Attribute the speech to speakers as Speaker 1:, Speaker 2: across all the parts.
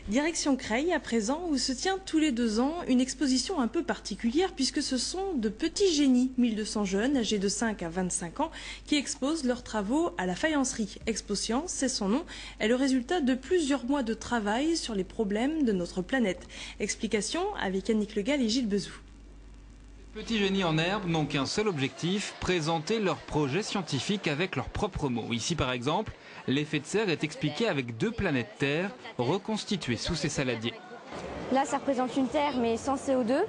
Speaker 1: Direction Creil à présent, où se tient tous les 2 ans une exposition un peu particulière puisque ce sont de petits génies, 1200 jeunes âgés de 5 à 25 ans qui exposent leurs travaux à la faïencerie. ExpoScience, c'est son nom, est le résultat de plusieurs mois de travail sur les problèmes de notre planète. Explication avec Annick Legal et Gilles Bezou.
Speaker 2: Les petits génies en herbe n'ont qu'un seul objectif, présenter leurs projets scientifiques avec leurs propres mots. Ici par exemple, l'effet de serre est expliqué avec 2 planètes Terre reconstituées sous ces saladiers.
Speaker 3: Là ça représente une Terre mais sans CO2.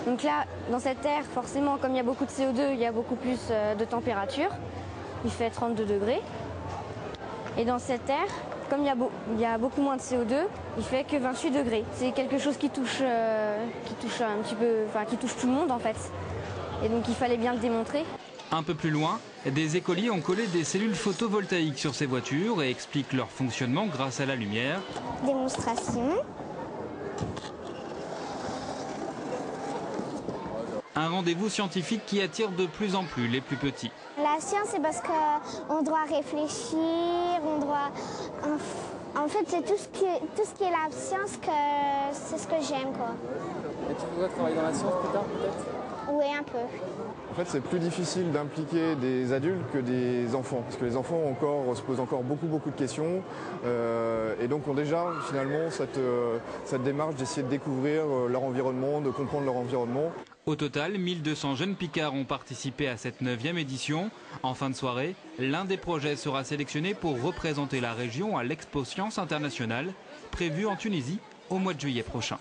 Speaker 3: Donc là, dans cette Terre, forcément comme il y a beaucoup de CO2, il y a beaucoup plus de température. Il fait 32 degrés. Et dans cette Terre, comme il y a beaucoup moins de CO2, il fait que 28 degrés. C'est quelque chose qui touche un petit peu, enfin qui touche tout le monde en fait. Et donc il fallait bien le démontrer.
Speaker 2: Un peu plus loin, des écoliers ont collé des cellules photovoltaïques sur ces voitures et expliquent leur fonctionnement grâce à la lumière.
Speaker 4: Démonstration.
Speaker 2: Un rendez-vous scientifique qui attire de plus en plus les plus petits.
Speaker 4: La science, c'est parce qu'on doit réfléchir, on doit... En fait, c'est tout ce qui est la science c'est ce que j'aime, quoi.
Speaker 5: Et tu voudrais travailler dans la science plus tard, peut-être?
Speaker 4: Oui, un peu.
Speaker 6: En fait, c'est plus difficile d'impliquer des adultes que des enfants, parce que les enfants se posent encore beaucoup de questions, et donc ont déjà finalement cette démarche d'essayer de découvrir leur environnement, de comprendre leur environnement.
Speaker 2: Au total, 1200 jeunes picards ont participé à cette 9e édition. En fin de soirée, l'un des projets sera sélectionné pour représenter la région à l'ExpoScience internationale, prévue en Tunisie au mois de juillet prochain.